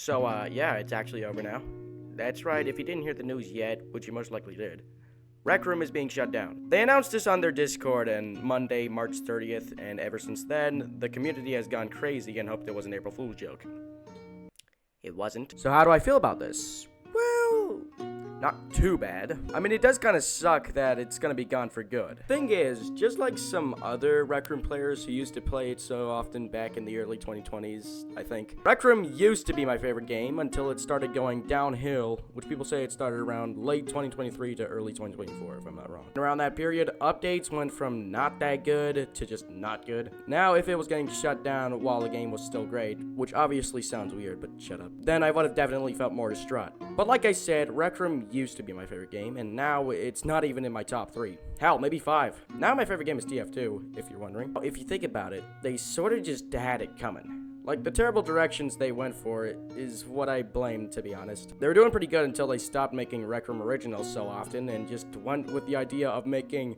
So, yeah, it's actually over now. That's right, if you didn't hear the news yet, which you most likely did, RecRoom is being shut down. They announced this on their Discord on Monday, March 30th, and ever since then, the community has gone crazy and hoped it was an April Fool's joke. It wasn't. So how do I feel about this? Well, not too bad. I mean, it does kind of suck that it's gonna be gone for good. Thing is, just like some other RecRoom players who used to play it so often back in the early 2020s, I think, RecRoom used to be my favorite game until it started going downhill, which people say it started around late 2023 to early 2024, if I'm not wrong. Around that period, updates went from not that good to just not good. Now, if it was getting shut down while the game was still great, which obviously sounds weird, but shut up, then I would have definitely felt more distraught. But like I said, RecRoom used to be my favorite game, and now it's not even in my top 3. Hell, maybe 5. Now my favorite game is TF2, if you're wondering. If you think about it, they sort of just had it coming. Like, the terrible directions they went for is what I blame, to be honest. They were doing pretty good until they stopped making RecRoom originals so often and just went with the idea of making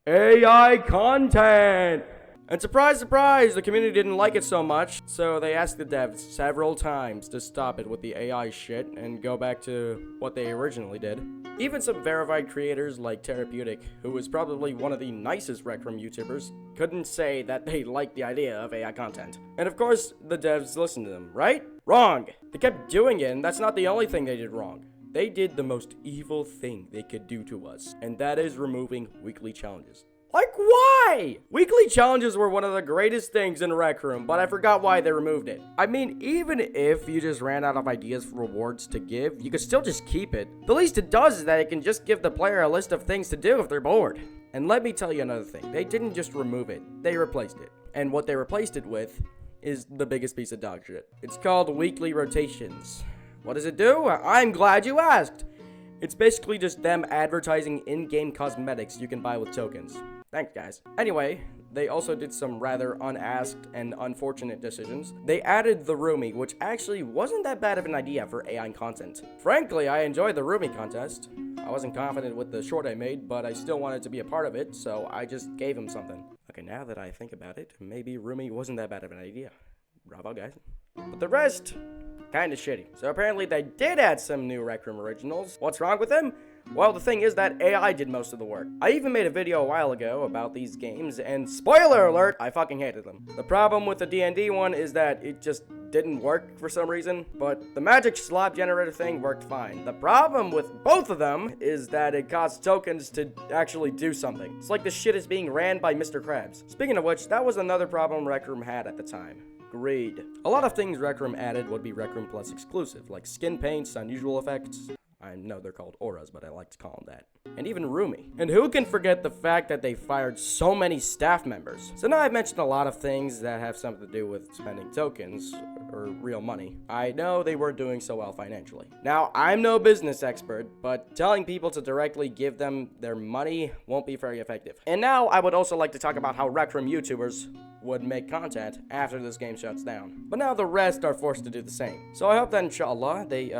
AI content. And surprise, surprise, the community didn't like it so much, so they asked the devs several times to stop it with the AI shit and go back to what they originally did. Even some verified creators like Therapeutic, who was probably one of the nicest RecRoom YouTubers, couldn't say that they liked the idea of AI content. And of course, the devs listened to them, right? Wrong! They kept doing it, and that's not the only thing they did wrong. They did the most evil thing they could do to us, and that is removing weekly challenges. Like, why? Weekly challenges were one of the greatest things in RecRoom, but I forgot why they removed it. I mean, even if you just ran out of ideas for rewards to give, you could still just keep it. The least it does is that it can just give the player a list of things to do if they're bored. And let me tell you another thing. They didn't just remove it, they replaced it. And what they replaced it with is the biggest piece of dog shit. It's called weekly rotations. What does it do? I'm glad you asked. It's basically just them advertising in-game cosmetics you can buy with tokens. Thanks, guys. Anyway, they also did some rather unasked and unfortunate decisions. They added the Roomie, which actually wasn't that bad of an idea for AI content. Frankly, I enjoyed the Roomie contest. I wasn't confident with the short I made, but I still wanted to be a part of it, so I just gave him something. Okay, now that I think about it, maybe Roomie wasn't that bad of an idea. Bravo, guys. But the rest, kinda shitty. So apparently they did add some new RecRoom originals. What's wrong with them? Well, the thing is that AI did most of the work. I even made a video a while ago about these games, and spoiler alert, I fucking hated them. The problem with the D&D one is that it just didn't work for some reason, but the magic slot generator thing worked fine. The problem with both of them is that it costs tokens to actually do something. It's like the shit is being ran by Mr. Krabs. Speaking of which, that was another problem RecRoom had at the time. Greed. A lot of things RecRoom added would be RecRoom Plus exclusive, like skin paints, unusual effects. I know they're called auras, but I like to call them that. And even Roomie. And who can forget the fact that they fired so many staff members? So now I've mentioned a lot of things that have something to do with spending tokens, or real money. I know they weren't doing so well financially. Now, I'm no business expert, but telling people to directly give them their money won't be very effective. And now I would also like to talk about how RecRoom YouTubers would make content after this game shuts down. But now the rest are forced to do the same. So I hope that inshallah they,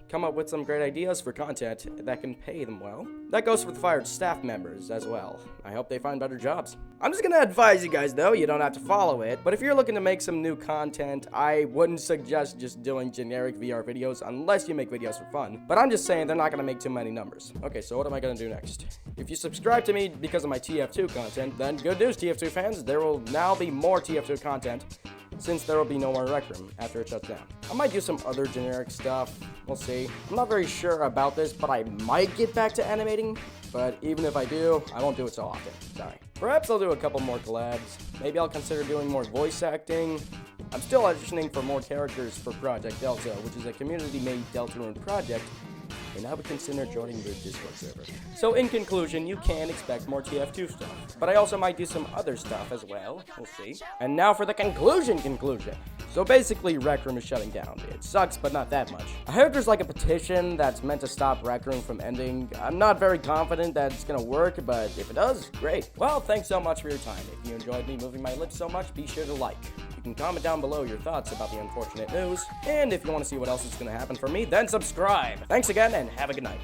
come up with some great ideas for content that can pay them well. That goes for the fired staff members as well. I hope they find better jobs. I'm just gonna advise you guys though, you don't have to follow it, but if you're looking to make some new content, I wouldn't suggest just doing generic VR videos unless you make videos for fun. But I'm just saying they're not gonna make too many numbers. Okay, so what am I gonna do next? If you subscribe to me because of my TF2 content, then good news TF2 fans, there will now be more TF2 content, since there will be no more RecRoom after it shuts down. I might do some other generic stuff, we'll see. I'm not very sure about this, but I might get back to animating, but even if I do, I won't do it so often, sorry. Perhaps I'll do a couple more collabs, maybe I'll consider doing more voice acting. I'm still auditioning for more characters for Project Delta, which is a community-made Deltarune project, and I would consider joining their Discord server. So in conclusion, you can expect more TF2 stuff, but I also might do some other stuff as well, we'll see. And now for the conclusion. So basically, RecRoom is shutting down. It sucks, but not that much. I heard there's like a petition that's meant to stop RecRoom from ending. I'm not very confident that it's gonna work, but if it does, great. Well, thanks so much for your time. If you enjoyed me moving my lips so much, be sure to like. You can comment down below your thoughts about the unfortunate news, and if you want to see what else is gonna happen for me, then subscribe. Thanks again, and have a good night.